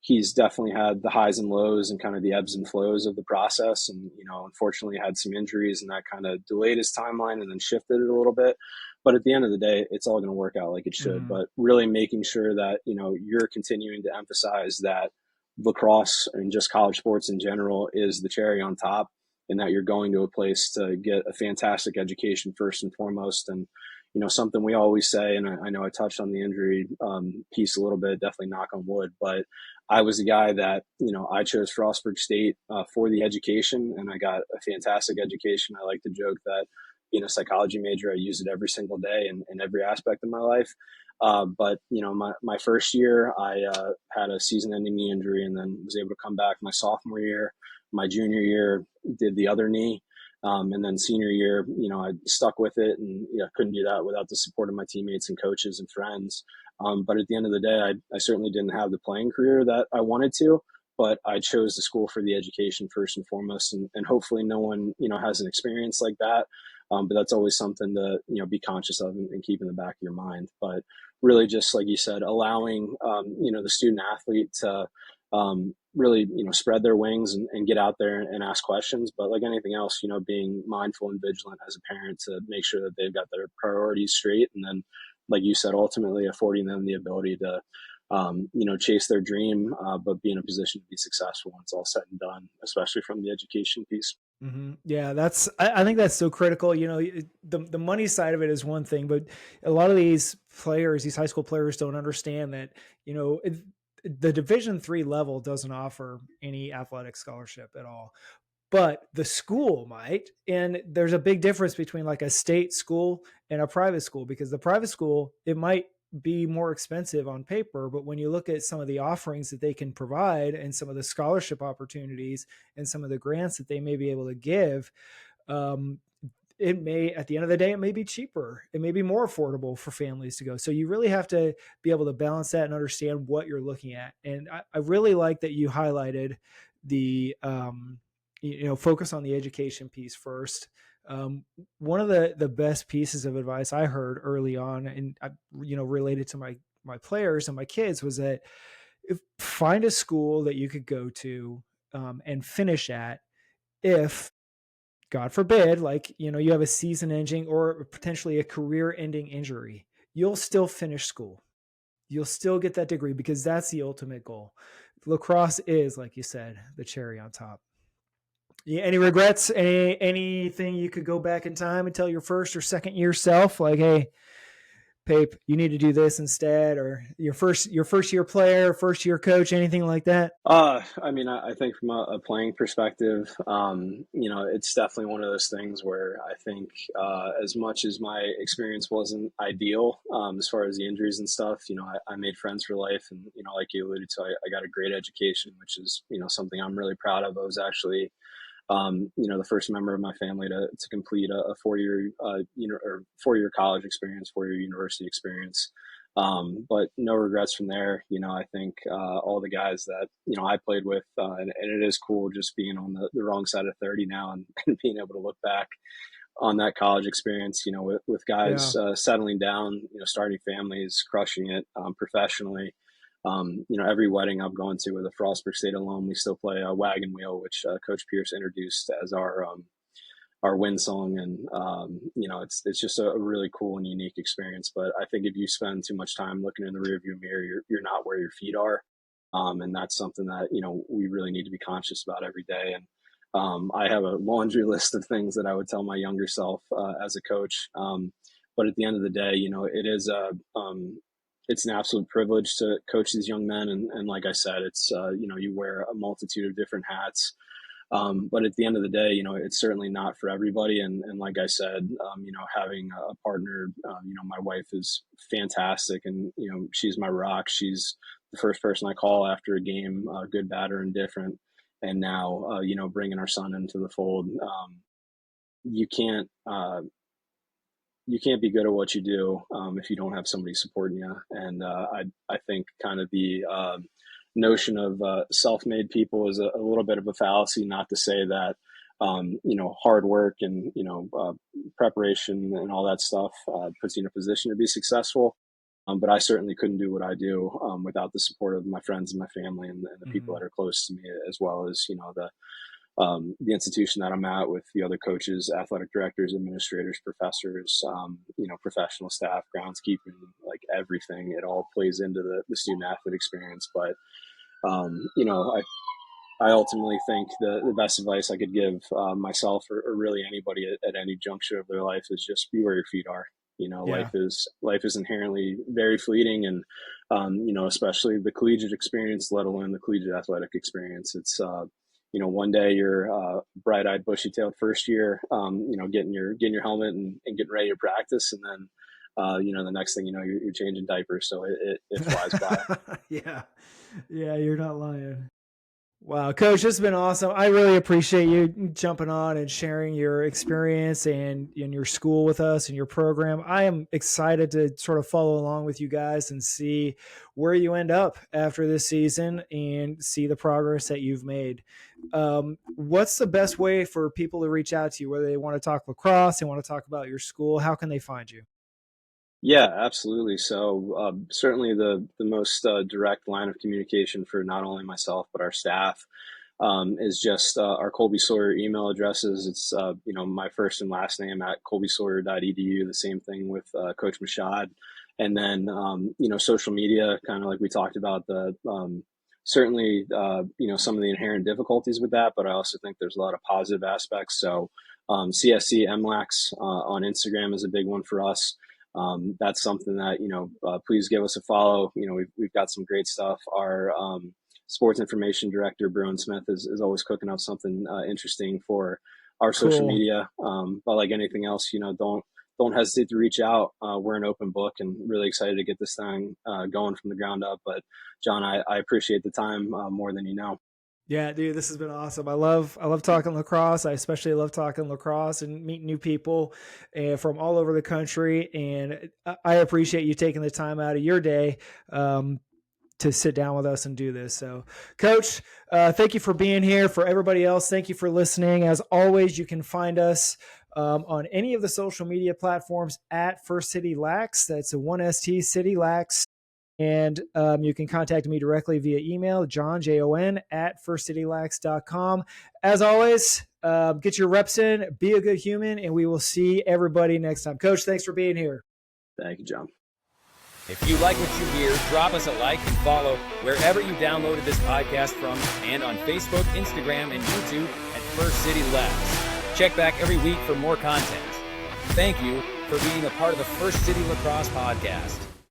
[SPEAKER 1] he's definitely had the highs and lows and kind of the ebbs and flows of the process. And, unfortunately had some injuries, and that kind of delayed his timeline and then shifted it a little bit. But at the end of the day, it's all going to work out like it should. But really making sure that, you're continuing to emphasize that lacrosse and just college sports in general is the cherry on top, and that you're going to a place to get a fantastic education first and foremost. And, something we always say, and I know I touched on the injury piece a little bit, definitely knock on wood, but I was the guy that, I chose Frostburg State for the education, and I got a fantastic education. I like to joke that being a psychology major, I use it every single day in every aspect of my life. But, my first year, I had a season-ending knee injury, and then was able to come back my sophomore year. My junior year, did the other knee. And then senior year, I stuck with it, and couldn't do that without the support of my teammates and coaches and friends. But at the end of the day, I certainly didn't have the playing career that I wanted to, but I chose the school for the education first and foremost. And hopefully no one, has an experience like that. But that's always something to, be conscious of and keep in the back of your mind. But really just like you said, allowing, the student athlete to, really, spread their wings and get out there and ask questions. But like anything else, being mindful and vigilant as a parent to make sure that they've got their priorities straight. And then, like you said, ultimately affording them the ability to, chase their dream, but be in a position to be successful when it's all said and done, especially from the education piece.
[SPEAKER 3] Yeah, I think that's so critical. The money side of it is one thing, but a lot of these high school players don't understand that, the Division III level doesn't offer any athletic scholarship at all, but the school might. And there's a big difference between like a state school and a private school, because the private school, it might be more expensive on paper, but when you look at some of the offerings that they can provide and some of the scholarship opportunities and some of the grants that they may be able to give, it may, at the end of the day, it may be cheaper. It may be more affordable for families to go. So you really have to be able to balance that and understand what you're looking at. And I really like that you highlighted the, focus on the education piece first. One of the best pieces of advice I heard early on, and related to my players and my kids, was that find a school that you could go to and finish at if, God forbid, like, you have a season ending or potentially a career ending injury, you'll still finish school. You'll still get that degree, because that's the ultimate goal. Lacrosse is, like you said, the cherry on top. Yeah, any regrets? Anything you could go back in time and tell your first or second year self, like, hey, Pape, you need to do this instead, or your first year player, first year coach, anything like that?
[SPEAKER 1] I mean, I think from a playing perspective, it's definitely one of those things where I think as much as my experience wasn't ideal as far as the injuries and stuff, I made friends for life. And, like you alluded to, I got a great education, which is, something I'm really proud of. I was actually, the first member of my family to complete a 4-year, or 4-year college experience, 4-year university experience. But no regrets from there. I think all the guys that, I played with, and it is cool just being on the wrong side of 30 now and being able to look back on that college experience, with guys settling down, starting families, crushing it professionally. Every wedding I've gone to with a Frostburg State alum, we still play a Wagon Wheel, which Coach Pierce introduced as our win song. And, it's just a really cool and unique experience. But I think if you spend too much time looking in the rearview mirror, you're not where your feet are. And that's something that, we really need to be conscious about every day. And I have a laundry list of things that I would tell my younger self as a coach. But at the end of the day, it is it's an absolute privilege to coach these young men. And like I said, it's, you wear a multitude of different hats. But at the end of the day, it's certainly not for everybody. And like I said, having a partner, my wife is fantastic, and, she's my rock. She's the first person I call after a game, good, bad, or indifferent. And now, bringing our son into the fold, you can't be good at what you do if you don't have somebody supporting you. And I think kind of the notion of self-made people is a little bit of a fallacy. Not to say that hard work and preparation and all that stuff puts you in a position to be successful. But I certainly couldn't do what I do without the support of my friends and my family and the people that are close to me, as well as the institution that I'm at with the other coaches, athletic directors, administrators, professors, professional staff, groundskeeping, like everything. It all plays into the student athlete experience. But, I ultimately think the best advice I could give myself or really anybody at any juncture of their life is just be where your feet are. Life is inherently very fleeting, and, especially the collegiate experience, let alone the collegiate athletic experience. It's, one day you're bright-eyed, bushy-tailed first year, getting your helmet and getting ready to practice. And then, the next thing you're changing diapers. So it flies by.
[SPEAKER 3] Yeah, you're not lying. Wow, Coach, this has been awesome. I really appreciate you jumping on and sharing your experience and in your school with us and your program. I am excited to sort of follow along with you guys and see where you end up after this season and see the progress that you've made. What's the best way for people to reach out to you, whether they want to talk lacrosse, they want to talk about your school? How can they find you?
[SPEAKER 1] Yeah, absolutely. So certainly the most direct line of communication for not only myself but our staff is just our Colby-Sawyer email addresses. It's my first and last name at colbysawyer.edu. The same thing with Coach Mashad, and then social media, kind of like we talked about. The certainly some of the inherent difficulties with that, but I also think there's a lot of positive aspects. So CSC MLAX on Instagram is a big one for us. That's something that, please give us a follow. We've got some great stuff. Our sports information director, Bruin Smith, is always cooking up something interesting for our social media. But like anything else, don't hesitate to reach out. We're an open book and really excited to get this thing going from the ground up. But John, I appreciate the time more than you know.
[SPEAKER 3] Yeah, dude, this has been awesome. I love talking lacrosse. I especially love talking lacrosse and meeting new people from all over the country. And I appreciate you taking the time out of your day to sit down with us and do this. So, Coach, thank you for being here. For everybody else, thank you for listening. As always, you can find us on any of the social media platforms at First City Lax. That's a 1ST City Lax. And you can contact me directly via email, Jon, Jon, at firstcitylax.com. As always, get your reps in, be a good human, and we will see everybody next time. Coach, thanks for being here.
[SPEAKER 1] Thank you, John.
[SPEAKER 4] If you like what you hear, drop us a like and follow wherever you downloaded this podcast from, and on Facebook, Instagram, and YouTube at First City Lax. Check back every week for more content. Thank you for being a part of the First City Lacrosse podcast.